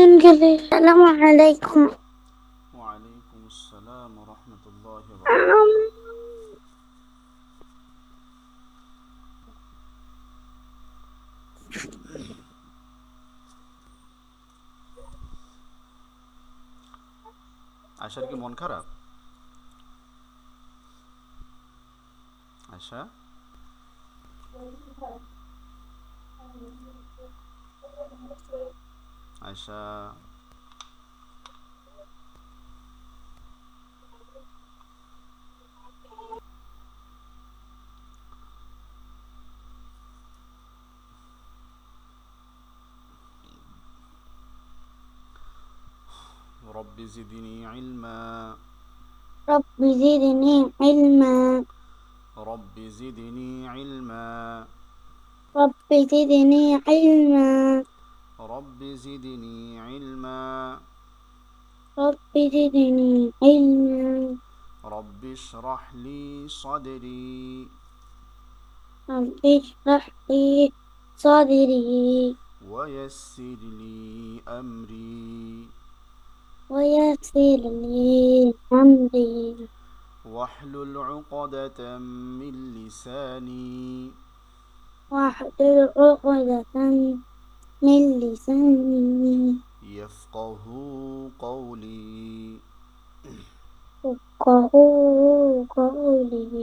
السلام عليكم. وعليكم السلام ورحمة الله وبركاته. আশার কি মন খারাপ? আশা, আশা, رب زدني علما. رب زدني علما. رب زدني علما. رب زدني علما. رب زدني علما. رب زدني علما. رب اشرح لي صدري رب اشرح لي صدري ويسر لي أمري ويسر لي أمري واحلل عقدة من لساني واحلل عقدة من لساني يفقه قولي. يفقهوا قولي.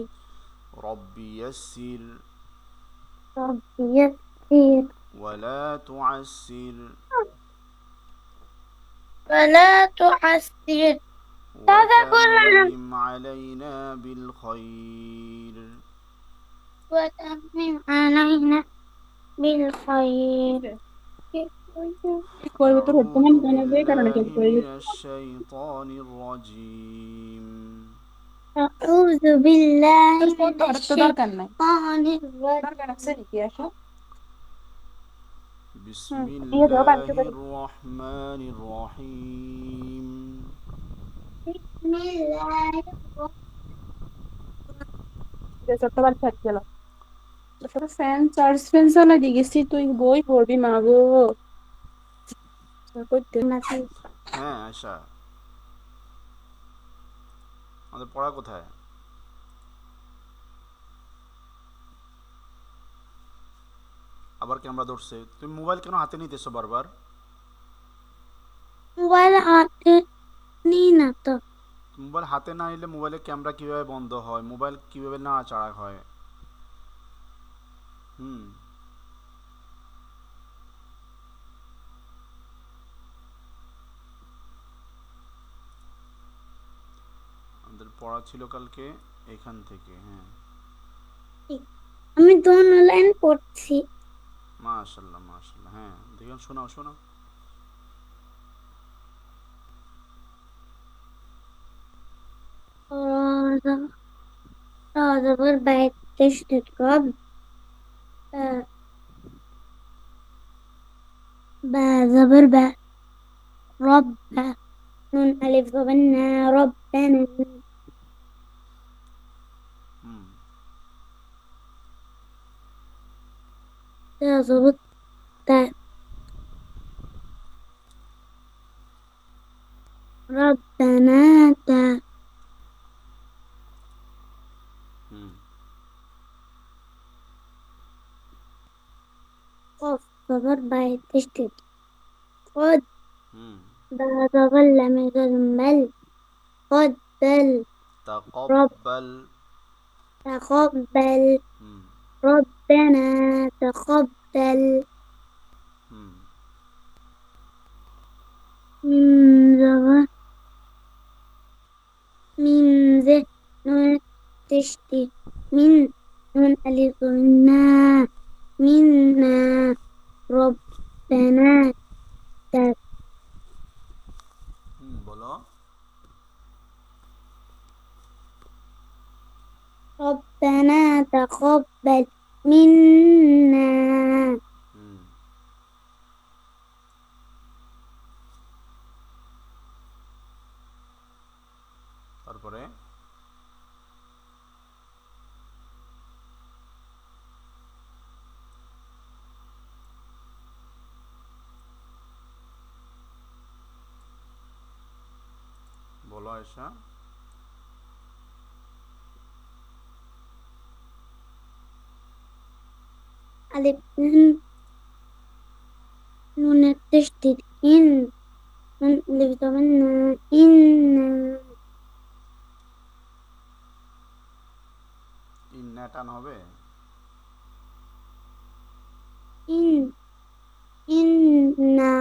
رب يسر رب يسر ولا تعسر ولا تعسر. وتمم علينا بالخير. وتمم علينا بالخير. أعوذ بالله من الشيطان الرجيم. أعوذ بالله من الشيطان الرجيم. بسم الله الرحمن الرحيم. بسم الله ফ্যান চার্জ ফ্যান চালাই দিয়ে গেছি, তুই বই পড়বি মা গো। الرحيم. হ্যাঁ আশা, আমাদের পড়া কোথায়? আবার ক্যামেরা ধরছে, তুমি মোবাইল কেন হাতে নিতেছো বারবার? মোবাইল হাতে নিই না তো। মোবাইল হাতে না নিলে মোবাইলের ক্যামেরা কিভাবে বন্ধ হয়, মোবাইল কিভাবে নাড়াচাড়া হয়? হুম, আমাদের পড়া ছিল কালকে এখান থেকে। হ্যাঁ, আমি তো অনলাইন পড়ছি। মাশাল্লাহ মাশাল্লাহ। হ্যাঁ দেখুন, শোনাও শোনাও। أعتبر بعد تشتت رب. زبر باء رب. نون ألف وبنا ربنا. হুম, ظبط تاء ربنا تاء. হুম, قف زبر بعد تشتت قد. হুম। زبر لم يزل بل قد بل. رب তাকাব্বাল। تقبل. হুম, ربنا تقبل. হুম, من زبر من ذه نون تشتي من نون ألف منا منا ربنا হুম, বলো। ربنا تقبل منا. হুম, তারপরে আয়েশা। ألف نون تشديد إن نون ألف ضمنا إن ইন্না টান হবে। إن إنا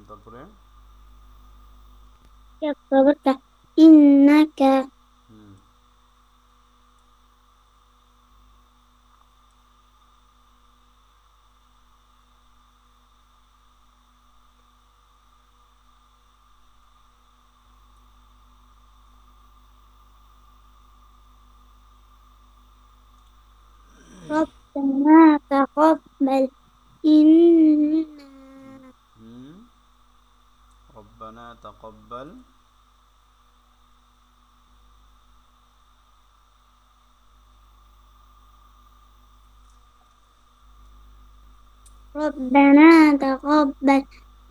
তারপরে كبرك إنك হুম ربنا تقبل إنا হুম রব্বানা তাকাব্বাল। ربنا تقبل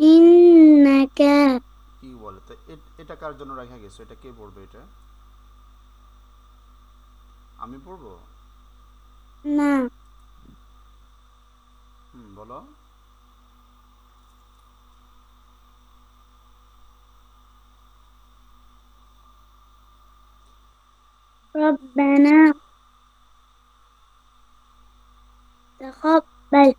إنك কি বলে তো এটা কার জন্য রাখা গেছে? এটা কে পড়বে এটা? আমি পড়বো? না বলো। ربنا تقبل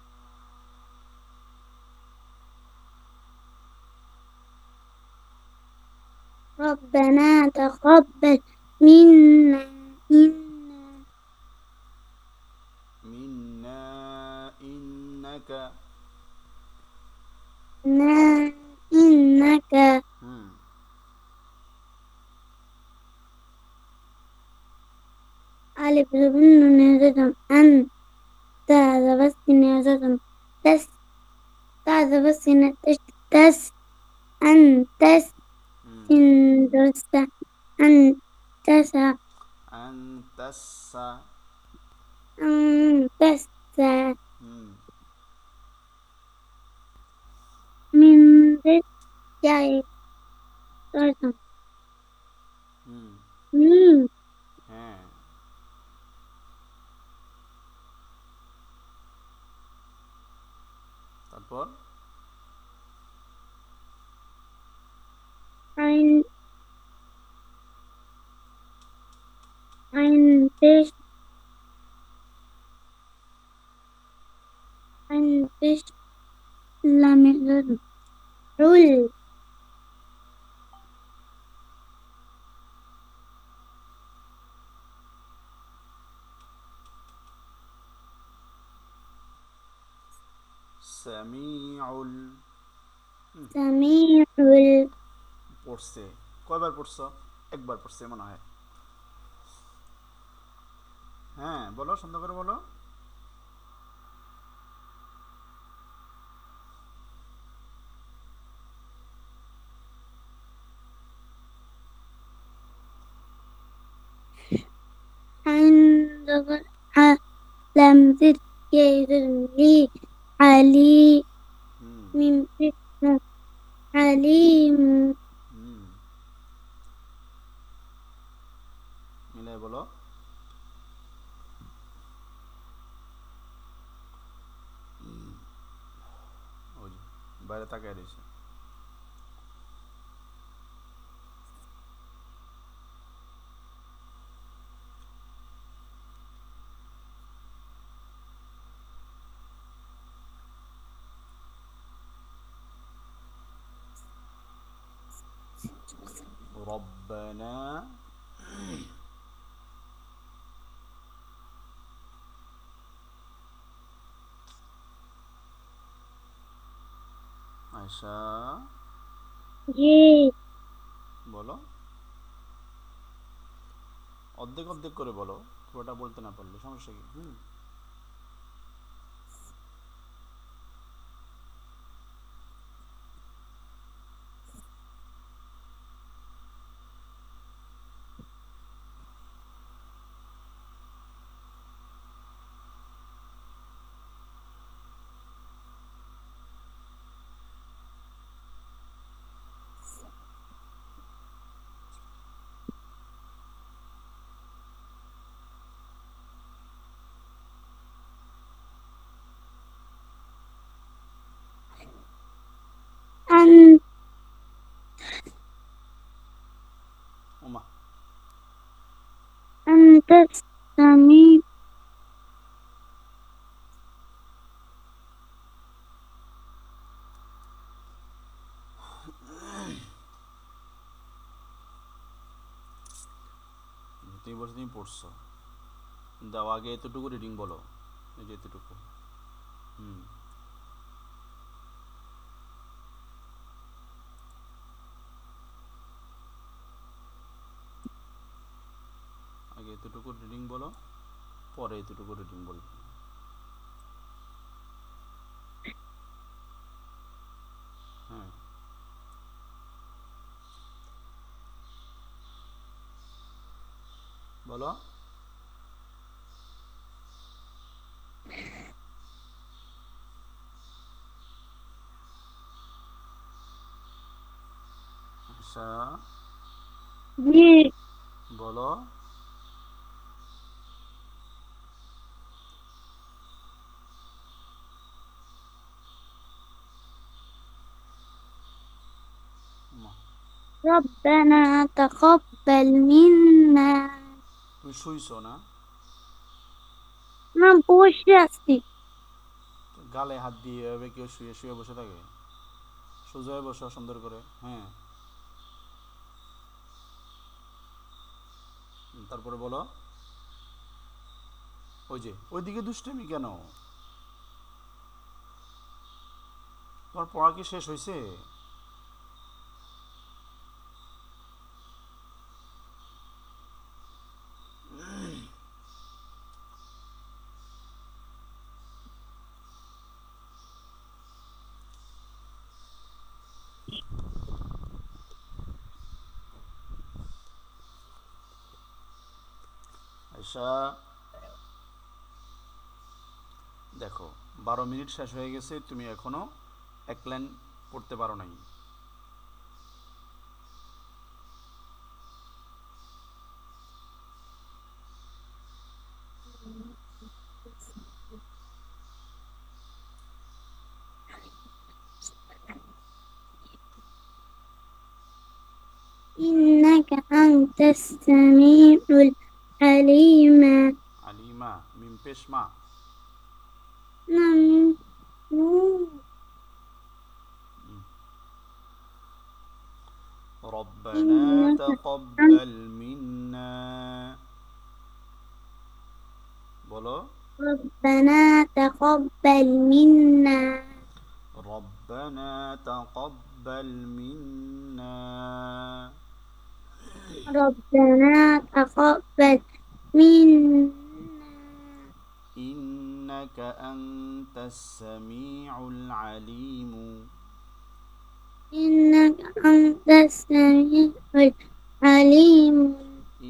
ربنا تقبل منا إنا মিন্না ইন্নাকা। إنك হুম ألف نون نزدم أن تعذب السنة نزدم تس تعذب السنة تس أن تس হুম إن دست أن تسع আনতাসা। أن تسع হুম من ذي جاي نزدم হুম ميم হ্যাঁ তারপর عين عين تش عين تش لام نزدم رول সামিউল। سميع পড়ছে। কয়বার পড়ছো? একবার পড়ছে মনে হয়। হ্যাঁ বলো, সুন্দর করে বলো। عند لم زد لي علي হুম من عليم হুম মিলাই বলো। ওই যে, বাইরে তাকায় রয়েছে। রব্বানা। আয়শা জি বলো। অর্ধেক অর্ধেক করে বলো, পুরোটা বলতে না পারলে সমস্যা কি? السميع তুমি বলছো তুমি পড়ছো, দাও আগে এতটুকু রিডিং বলো, এই যে এতটুকু। হুম, আগে এতটুকু রিডিং বলো, পরে এতটুকু রিডিং বলবে। হ্যাঁ, বলো। আচ্ছা, জি বলো। মা, ربنا تقبل منا তুমি শুইছো না? না বসে আছি গালে হাত দিয়ে এভাবে কেউ শুয়ে শুয়ে বসে থাকে? সোজা হয়ে বসো সুন্দর করে। হ্যাঁ, তারপরে বলো। ওই যে ওইদিকে দুষ্টামি কেন? তোমার পড়া কি শেষ হয়েছে? আচ্ছা, দেখো 12 মিনিট শেষ হয়ে গেছে, তুমি এখনো এক লাইন পড়তে পারো নাই। إنك أنت السميع العليم আলিমা, মিম পেশ মা। نعم ربنا إنك أنت تقبل منا، বলো। ربنا تقبل منا ربنا تقبل منا ربنا تقبل منا إنك أنت السميع العليم إنك أنت السميع العليم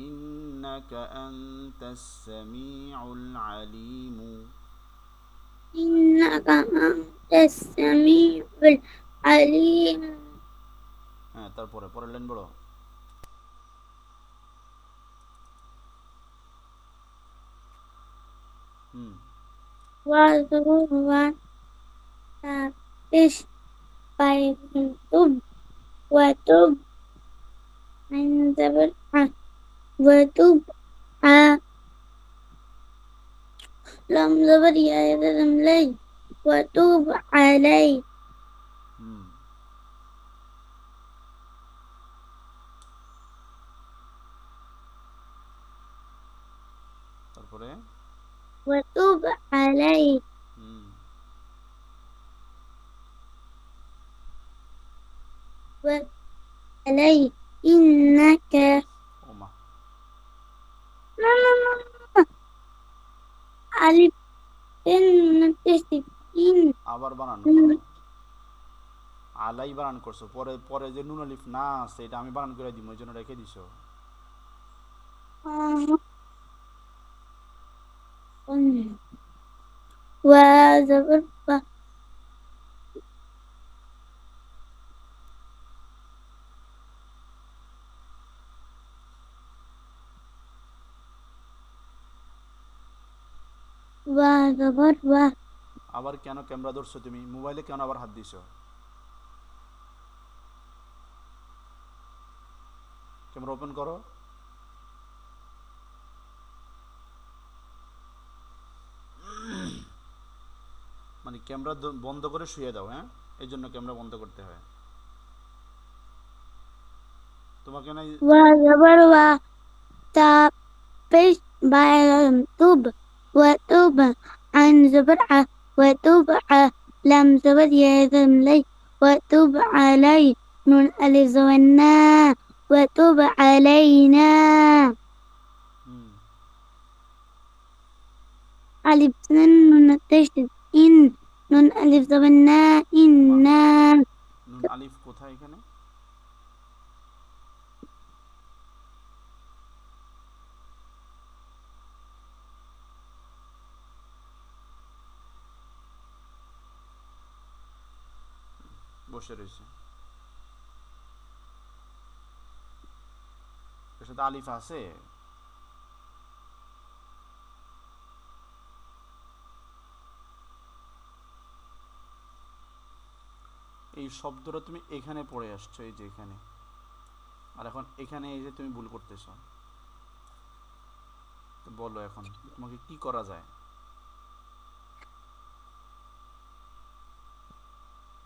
إنك أنت السميع العليم إنك أنت السميع العليم হ্যাঁ, তারপরে পরের লাইন বলো। হুম, واذكر وسبح وتب عند البدعة وتب لم زبر يا لي وتب علي হুম, তারপরে। وتب علي হুম, وعلي إنك ওমা, لا لا لا لا ألف إن تسكين আবার বানান করো। আলাই বানান করছো, পরে পরে যে নুন আলিফ না আছে এটা আমি বানান করে দিব, ওই জন্য রেখে দিছো। وزبر وزبر আবার কেন ক্যামেরা ধরছো তুমি? মোবাইলে কেন আবার হাত দিছো? ক্যামেরা ওপেন করো। মানে ক্যামেরা বন্ধ করে শুয়ে দাও, হ্যাঁ, এই জন্য ক্যামেরা বন্ধ করতে হয় তোমাকে না। وزبر وتعبش طوب وتوب عن زبرع وتوب لم زبر يزم لي وتوب علي نون ألف زونا وتوب علينا হুম, ألف سن نون تشدد إن نون ألف زونا মা إنا নুন আলিফ কোথায় এখানে? বসে রয়েছে, এর সাথে আলিফ আছে। এই শব্দটা তুমি এখানে পড়ে আসছো, এই যে এখানে, আর এখন এখানে এই যে তুমি ভুল করতেছো। তো বলো এখন তোমাকে কি করা যায়?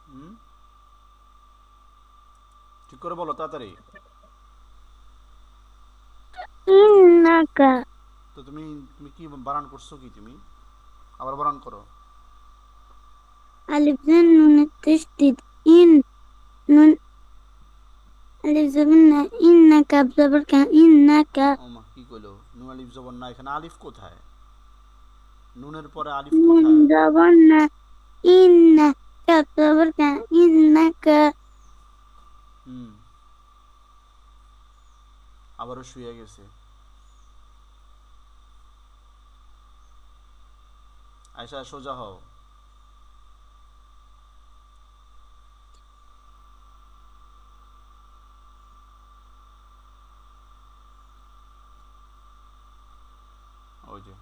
হুম, ঠিক করে বলো তাড়াতাড়ি। إنك তো তুমি তুমি কি বানান করছো, কি তুমি আবার বানান করো। ألف سن نون تشدد إن نون ألف زمنا إنك بزبر كان إنك ও মা, কি কইলো? নুন আলিফ জবর না, এখানে আলিফ কোথায়? নুনের পরে আলিফ نون কোথায়? زبرنا إنك بزبر كان إنك হুম, আবারও শুয়ে গেছে। আয়সা সোজা হও। ওই যে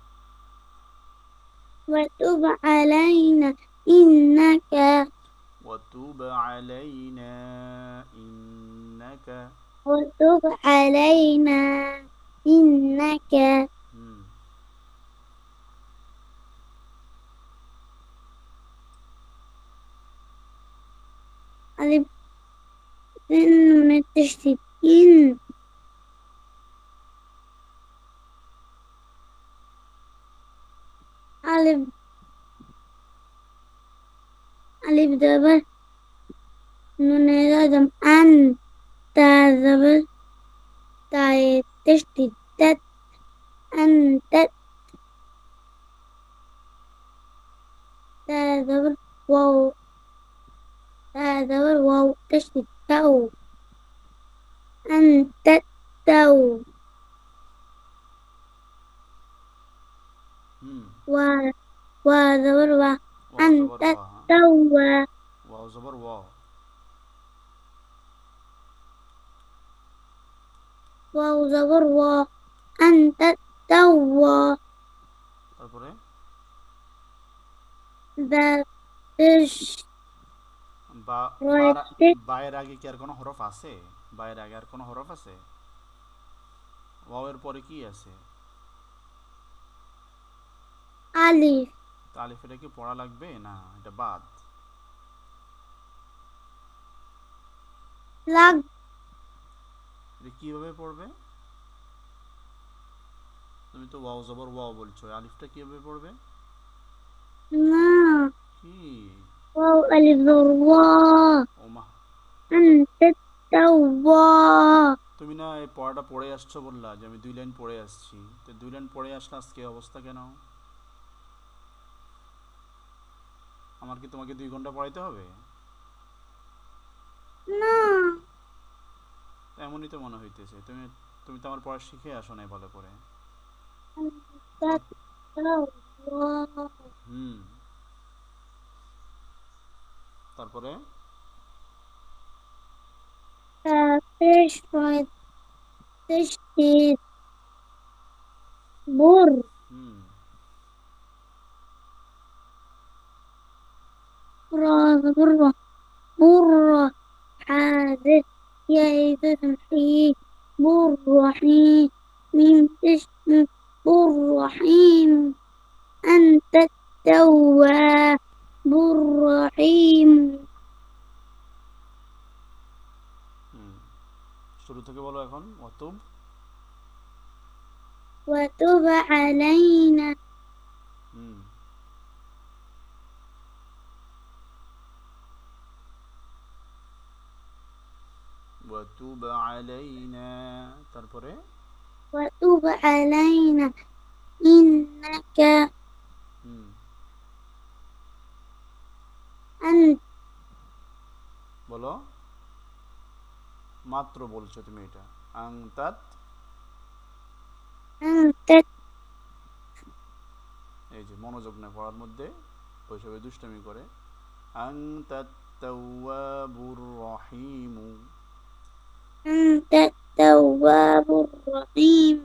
وتب علينا إنك وتوب علينا إنك। وتب علينا إنك হুম, ألف نون تشدد إن ألف ألف زبر نون لازم أن تا زبر تاء تشدد تت أنت تا زبر واو تا زبر واو تشدد تاو أنت تو হুম, و وزبر و ওয়াও জবর أنت ওয়া, হ্যাঁ, تو ওয়াও জবর ওয়া। واو زبر و أنت تو তারপরে بش বা رتب বায়ের আগে কি আর কোনো হরফ আছে? বায়ের আগে আর কোনো হরফ আছে? ওয়াওয়ের পরে কি আছে? ألف তা আলিফ, এটা কি পড়া লাগবে না এটা বাদ? لق এটা কিভাবে পড়বে? তুমি তো ওয়াও জবর ওয়াও বলছো, আলিফটা কিভাবে পড়বে? ما কি? واو ألف زبر و ওমা, أنت تو তুমি না এই পড়াটা পড়ে আসছো, বললা যে আমি 2 লাইন পড়ে আসছি, তো 2 লাইন পড়ে আসলে আজকে এই অবস্থা কেন? আমার কি তোমাকে 2 ঘন্টা পড়াইতে হবে? না এমনই তো মনে হইতেছে, তুমি তুমি তো আমার পড়া শিখে আসো নাই ভালো করে। হুম, তারপরে فيش تشتي بر হুম, راس برة برة حادث يا تمحي بر رحيم ميم بر رحيم أنت التواب الرحيم শুরু থেকে বলো এখন وتب علينا হুম وتب علينا তারপরে وتب علينا إنك হুম أنت বলো মাত্র বলছো তুমি এটা আংতাত أنت এই যে মনোযোগ না পড়ার মধ্যে ওইসবে দুষ্টামি করে আংতাত তাওয়াবুর রহিম أنت التواب الرحيم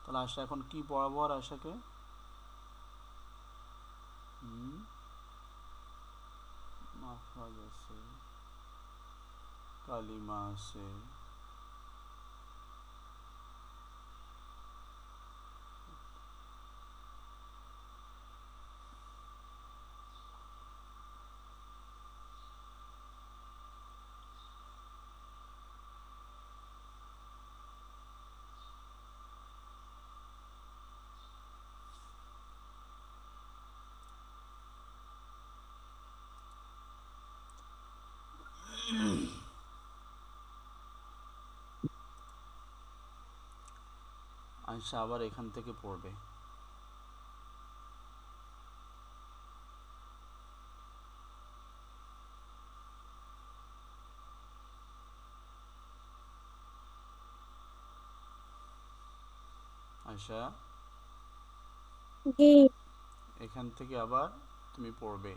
তাহলে আশা এখন কি পড়াবো আর আশাকে মাহফাজ আছে কালিমা আছে আয়শা আবার এখান থেকে পড়বে আয়শা জি এখান থেকে আবার তুমি পড়বে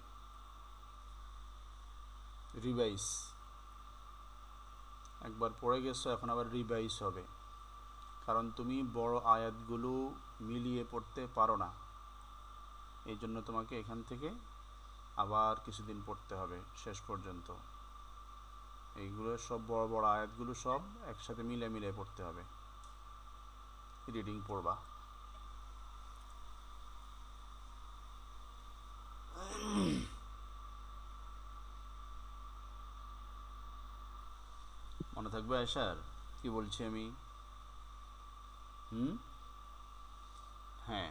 রিভাইস একবার পড়ে গেছো এখন আবার রিভাইস হবে কারণ তুমি বড় আয়াতগুলো মিলিয়ে পড়তে পারো না এই জন্য তোমাকে এখান থেকে আবার কিছুদিন পড়তে হবে শেষ পর্যন্ত এইগুলো সব বড় বড় আয়াতগুলো সব একসাথে মিলে মিলে পড়তে হবে রিডিং পড়বা মনে থাকবে আয়শার কি বলছি আমি হ্যাঁ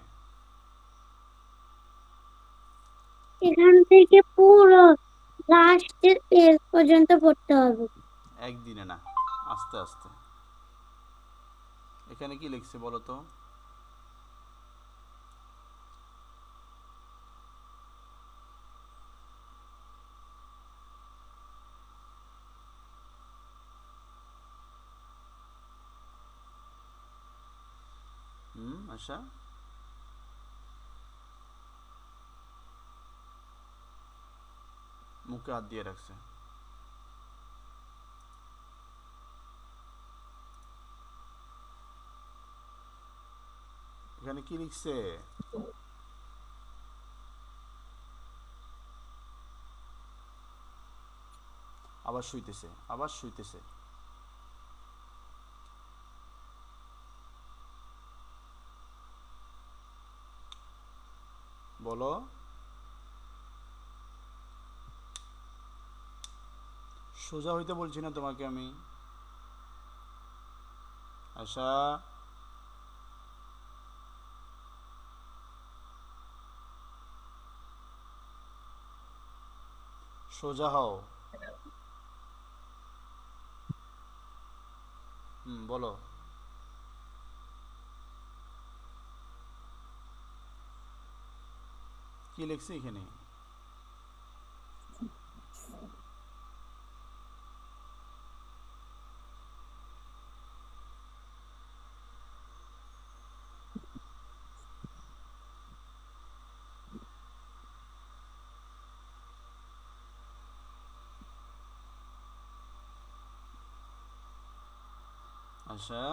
এখান থেকে পুরো লাস্টের পেজ পর্যন্ত পড়তে হবে একদিনে না আস্তে আস্তে এখানে কি লিখছে বলো তো আশা মুখে হাত দিয়ে রাখছে এখানে কি লিখছে আবার শুইতেছে বলো সোজা হইতে বলছি না তোমাকে আমি আশা সোজা হও বলো কি লিখছে এখানে আশা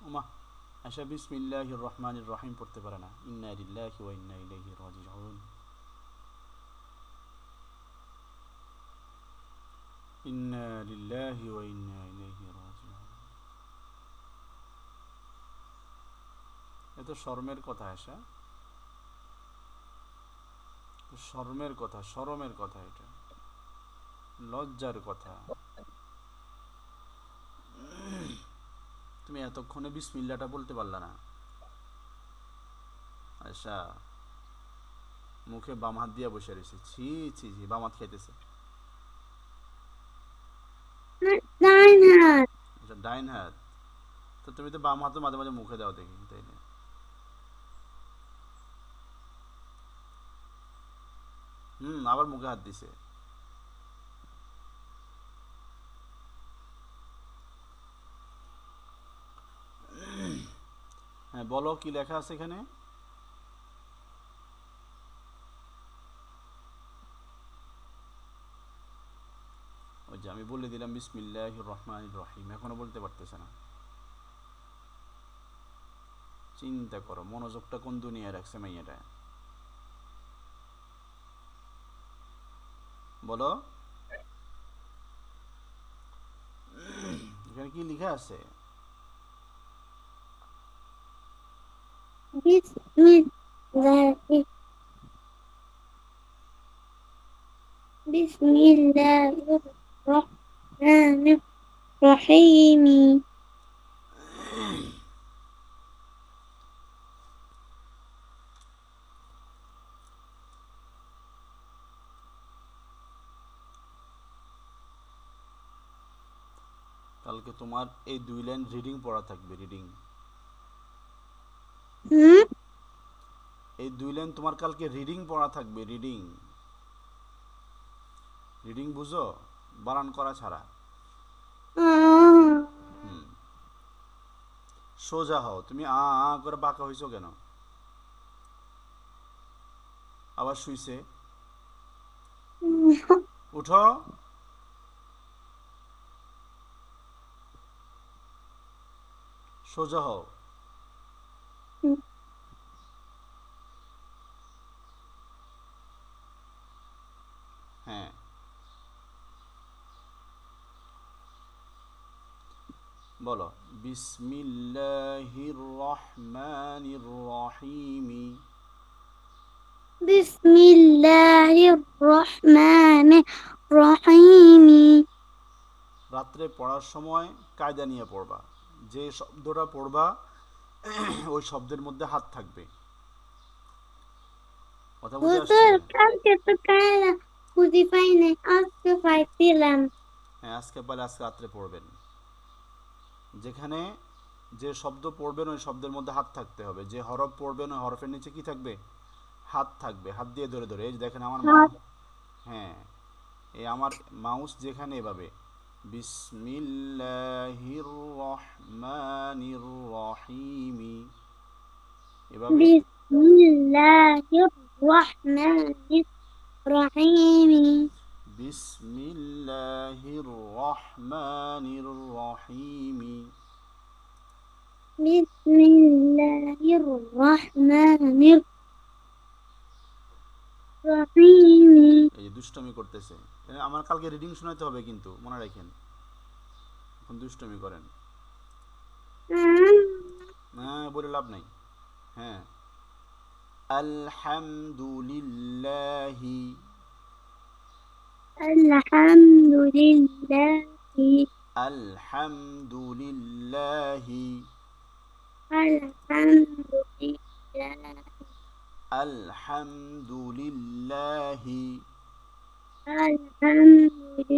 ওমা আশা বিসমিল্লাহির রহমানির রহিম পড়তে পারে না। ইন্না লিল্লাহি ওয়া ইন্না ইলাইহি রাজিউন। ইন্না লিল্লাহি ওয়া ইন্না ইলাইহি রাজিউন। এত শরমের কথা আশা, শরমের কথা, শরমের কথা, এটা লজ্জার কথা। তুমি এতক্ষণে বিসমিল্লাটা বলতে পারলা না। আচ্ছা, মুখে বাম হাত দিয়া বসে রয়েছে। ছি ছি ছি, বাম হাত খাইতেছে। ডাইন হাত। আচ্ছা, ডাইন হাত। তো তুমি তো বাম হাতও মাঝে মাঝে মুখে দাও দেখি, তাই না? আবার মুখে হাত দিছে। হ্যাঁ, বলো কি লেখা আছে এখানে? ওই যে আমি বলে দিলাম বিসমিল্লাহির রহমানির রহিম, এখনো বলতে পারতেছে না। চিন্তা করো, মনোযোগটা কোন দুনিয়ায় রাখছে মাইয়াটা। বলো এখানে কি লেখা আছে? বিসমিল্লাহি বিসমিল্লাহির রহমানির রহিম। কালকে তোমার এই 2 লাইন রিডিং পড়া থাকবে, রিডিং। হুম। এই 2 লাইন তোমার কালকে রিডিং পড়া থাকবে, রিডিং। রিডিং বুঝো? বানান করা ছাড়া। হুম। সোজা হও। তুমি আ আ করে বাঁকা হইছো কেন? আবার শুইছে। উঠো। সোজা হও। হ্যাঁ, বলো বিসমিল্লাহির রহমানির রহিম। বিসমিল্লাহির রহমানির রহিম। রাত্রে পড়ার সময় কায়দা নিয়ে পড়বা। যে শব্দটা পড়বা ওই শব্দের মধ্যে হাত থাকবে। কথা বুঝে আসছে? হুজুর, কালকে তো কায়দা খুঁজে পাই নাই, আজকে পাইছিলাম। হ্যাঁ, আজকে পারলে আজকে রাত্রে পড়বেন। যেখানে যে শব্দ পড়বেন ওই শব্দের মধ্যে হাত থাকতে হবে। যে হরফ পড়বেন ওই হরফের নিচে কি থাকবে? হাত থাকবে। হাত দিয়ে ধরে ধরে, এই যে দেখেন আমার হাত। হ্যাঁ, এই আমার মাউস যেখানে এভাবে বিসমিল্লাহির রহমানির রহিম এভাবে। বিসমিল্লাহির রহমানির রহিম। বিসমিল্লাহির রহমানির রহিম। বিসমিল্লাহির রহমানির রহিম। এই যে দুষ্টমি করতেছে। আমার কালকে রিডিং শোনাতে হবে কিন্তু, মনে রাখেন। এখন দুষ্টমি করেন না, বলে লাভ নাই। হ্যাঁ, আলহামদুলিল্লাহি। আলহামদুলিল্লাহি। আলহামদুলিল্লাহি। আলহামদুলিল্লাহি। আলহামদুলিল্লাহি। আলহামদুলিল্লাহি।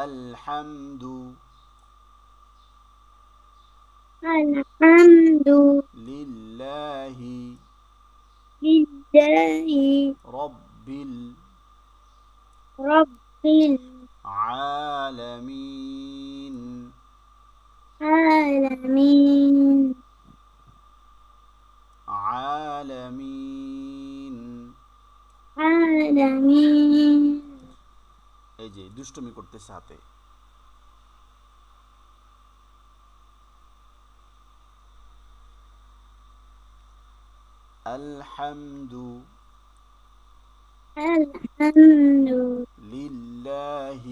আলহামদু আলহামদু লিল্লাহি লিল্লাহি রব্বিল রাব্বিল আলামিন। আলামিন। আলামিন। আলামিন। এই যে দুষ্টমি করতেছে হাতে। الحمد الحمد لله।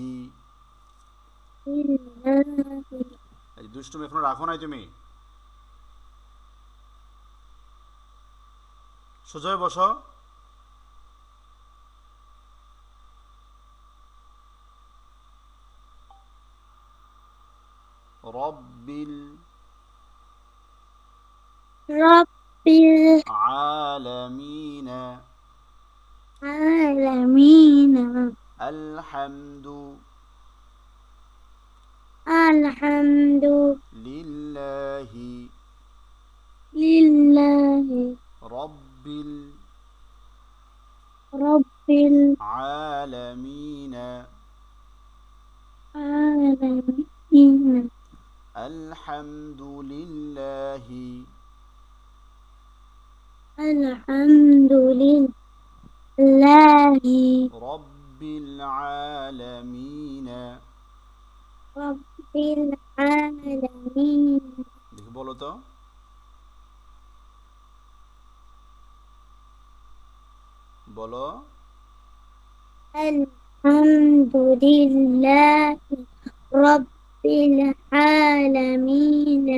لله এই দুষ্টুমি এখনো রাখো নাই তুমি, সোজা হয়ে বসো। রব্বিল رب আলামিন العالمين আলহামদু الحمد লিল্লাহি لله রব্বিল رب আলামিন العالمين আলহামদু লিল্লাহি الحمد لله রব্বিল আলামিন। رب العالمين দেখি বলো তো, বলো। الحمد لله رب العالمين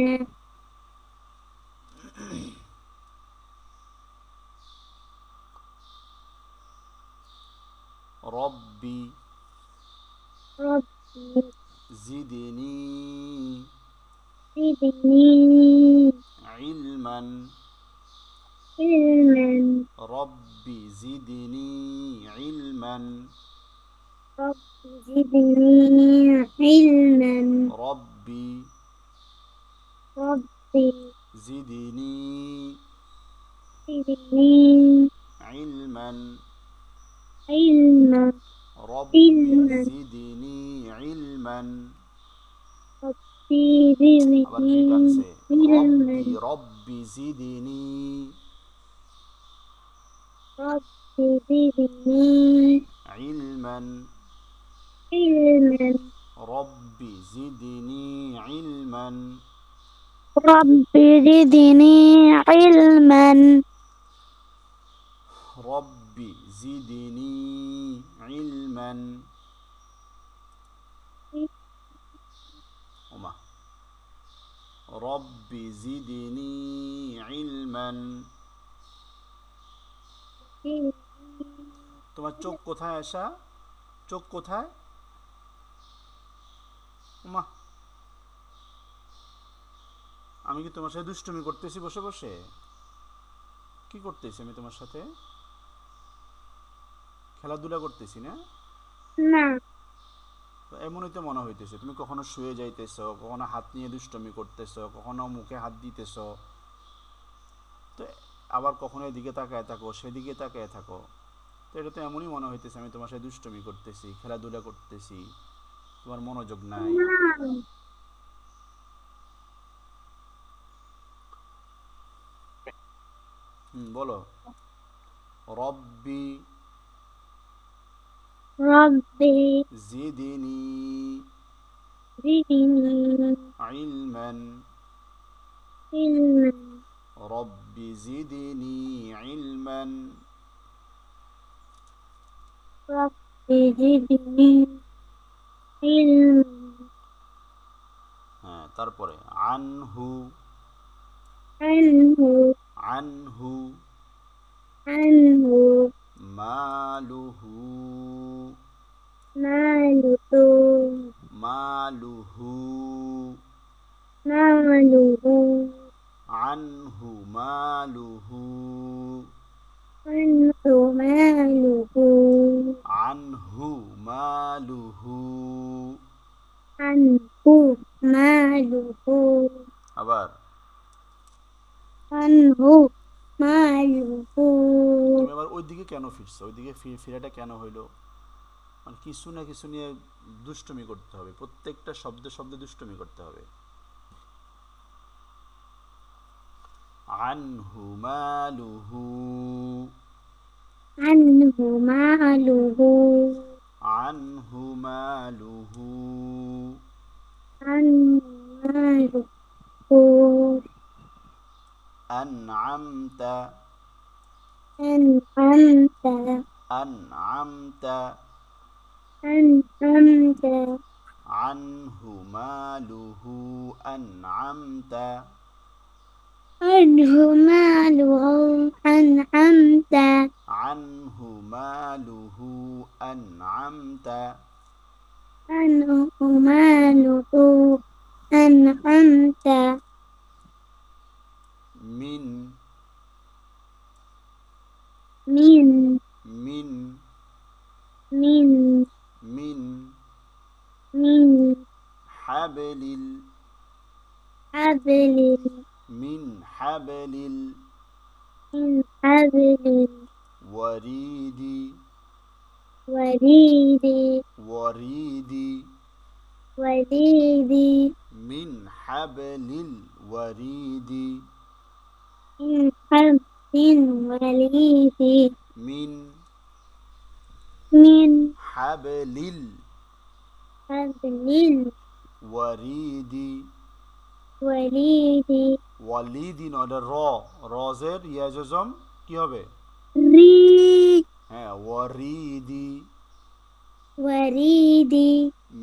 রব্বি رب জিদনি زدني ইলমান علما রব্বি জিদনি ইলমান رب زدني علما রব্বি رب জিদনি زدني ইলমান علما রব্বি জিদনি ইলমান। رب زدني আবার ভি টানছে, علما রব্বি রব্বি জিদনি رب زدني ইলমান علما রব্বি জিদনি ইলমান। رب زدني علما রব্বি জিদনি ইলমান। ওমা, রব্বি জিদনি ইলমান। তোমার চোখ কোথায় আসা, চোখ কোথায়? ওমা, আমি কি তোমার সাথে দুষ্টুমি করতেছি বসে বসে? কি করতেছি আমি তোমার সাথে? খেলাধুলা করতেছি না? না তো এমনই তো মনে হইতেছে, তুমি কখনো শুয়ে যাইতেছো, কখনো হাত নিয়ে দুষ্টুমি করতেছো, কখনো মুখে হাত দিতেছো, তো আবার কখনো এদিকে তাকায় থাকো, সেদিকে তাকায় থাকো। তো এটা তো এমনই মনে হইতেছে আমি তোমার সাথে দুষ্টুমি করতেছি, খেলাধুলা করতেছি, তোমার মনোযোগ নাই। না বলো। রব্বি ربي জিদিনি زدني ইলমান علما রব্বি জিদিনি ইলমান। ربي زدني علما হ্যাঁ, তারপরে আনহু عنه আনহু عنه মালুহু ماله মালুহু ماله আনহু মালুহু عنه ماله আনহু মালুহু। عنه ماله আবার عنه ماله তুমি আবার ওইদিকে কেন ফিরছো? ওইদিকে ফিরাটা কেন হইলো? মানে কিছু না কিছু নিয়ে দুষ্টুমি করতে হবে, প্রত্যেকটা শব্দে শব্দে দুষ্টুমি করতে হবে। আনহু মালুহু عنه ماله আনহু মালুহু عنه ماله আনআমতা أنعمت أنعمت أنعمت عنه ماله أنعمت عنه ماله أنعمت عنه ماله أنعمت عنه ماله أنعمت من من من من من من حبل حبل من حبل من حبل وريد وريد وريد وريد من حبل الوريد من حبل وريد من من حبل حبل الوريد وريد ওয়ালিদি নয়, এটা রজের ইয়াজম কি হবে? ري হ্যাঁ, ওয়ারিদি وريد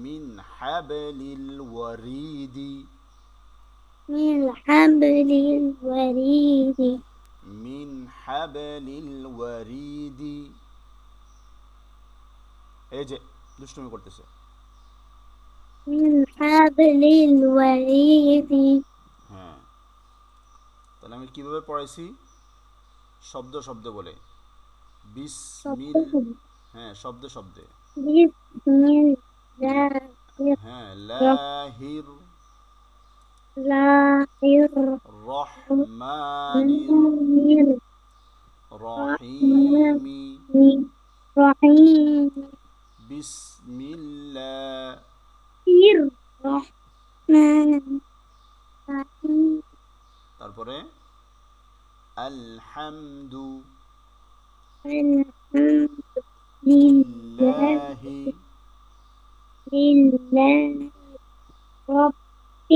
মিন হাবলিল ওয়ারিদি من حبل الوريد মিন হাবলিল ওয়ারিদি। এই যে দুষ্টুমি করতেছে। من حبل الوريد হ্যাঁ, তাহলে আমি কিভাবে পড়াইছি? শব্দ শব্দ বলে, বিসমিল, হ্যাঁ শব্দ শব্দে, بسم الله হ্যাঁ লাহির রহমানির الرحمن রহিমি الرحيم বিসমিল্লাহ الرحمن الرحيم তারপরে আলহামদু الحمد লিল্লাহি لله رب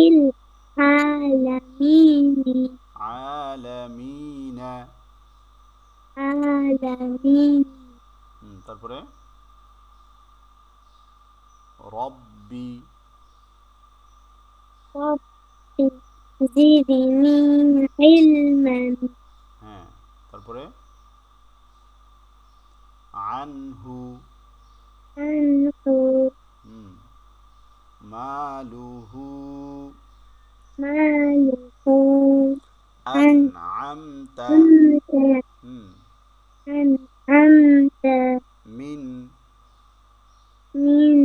العالمين আলামিনা। عالمين তারপরে রব্বি رب زدني علما হ্যাঁ, তারপরে আনহু عنه মালুহু ماله আনআমতা أنت أنعمت মিন من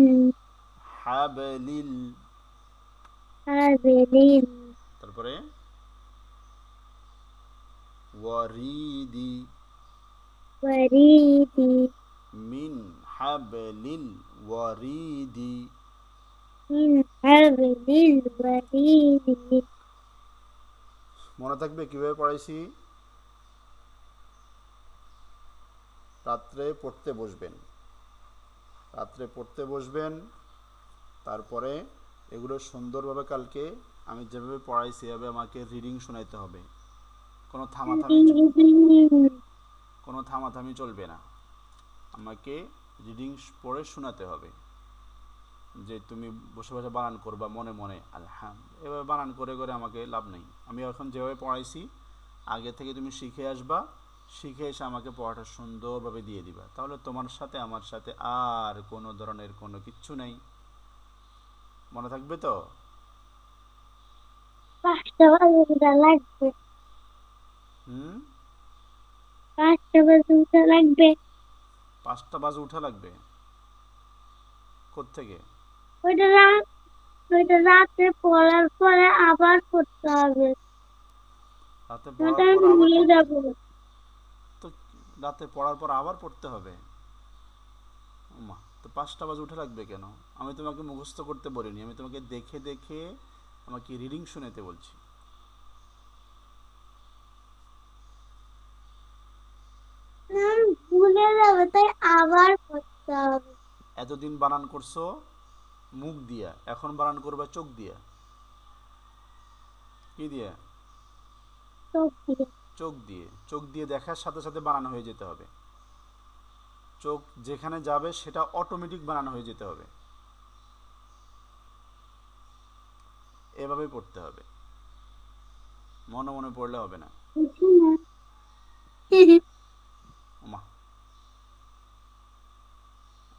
হাবলিল, حبل তারপরে ওয়ারিদি وريد মিন হাবলিল ওয়ারিদি। من حبل الوريد মনে থাকবে কিভাবে পড়াইছি? রাত্রে পড়তে বসবেন, রাত্রে পড়তে বসবেন, তারপরে এগুলো সুন্দরভাবে কালকে আমি যেভাবে পড়াইছি এভাবে আমাকে রিডিং শোনাইতে হবে। কোনো থামাথামি চলবে না, আমাকে রিডিং পড়ে শোনাতে হবে। যে তুমি বসে বসে বানান করবা মনে মনে আলহাম, এভাবে বানান করে করে আমাকে লাভ নেই। আমি এখন যেভাবে পড়াইছি আগে থেকে তুমি শিখে আসবা, শিখে এসে আমাকে পড়াটা সুন্দরভাবে দিয়ে দিবা, তাহলে তোমার সাথে আমার সাথে আর কোনো ধরনের কোনো কিচ্ছু নেই। মনে থাকবে তো? পাঁচটা বাজে লাগবে হুম, 5টা বাজে লাগবে 5টা বাজে উঠা লাগবে কোত্থেকে? ওইটা রাতে পড়ার পরে আবার পড়তে হবে। রাতে ওটা পড়ার পর আবার ভুলে যাব। তো রাতে পড়ার পর আবার পড়তে হবে? মা, তো 5টা বাজে উঠে লাগবে কেন? আমি তোমাকে মুখস্থ করতে বলিনি, আমি তোমাকে দেখে দেখে আমাকে রিডিং শোনাতে বলছি। ভুলে যাবে, তাই আবার পড়তে হবে। এতদিন বানান করছো মুখ দিয়া, এখন বানান করবা চোখ দিয়া। কি দিয়া? চোখ দিয়ে চোখ দিয়ে দেখার সাথে সাথে বানানো হয়ে যেতে হবে। চোখ যেখানে যাবে সেটা অটোমেটিক বানানো হয়ে যেতে হবে। এভাবে পড়তে হবে, মনে মনে পড়লে হবে না। বুঝি না। ওমা,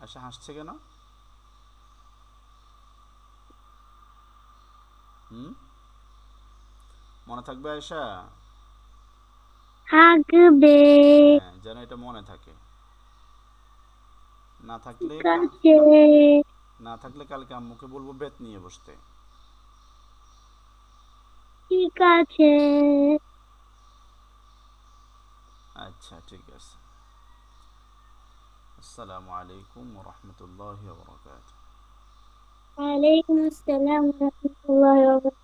আচ্ছা হাসছে কেন? হুম, মনে থাকবে আয়শা? থাকবে। হ্যাঁ, যেন এটা মনে থাকে। না থাকলে ঠিক আছে। না থাকলে কালকে আম্মুকে বলবো বেত নিয়ে বসতে। ঠিক আছে। আচ্ছা ঠিক আছে। আসসালামু আলাইকুম ওয়া রাহমাতুল্লাহি ওয়া বারাকাতুহু। ওয়ালাইকুম আসসালাম ওয়া রাহমাতুল্লাহি ওয়া বারাকাতুহু।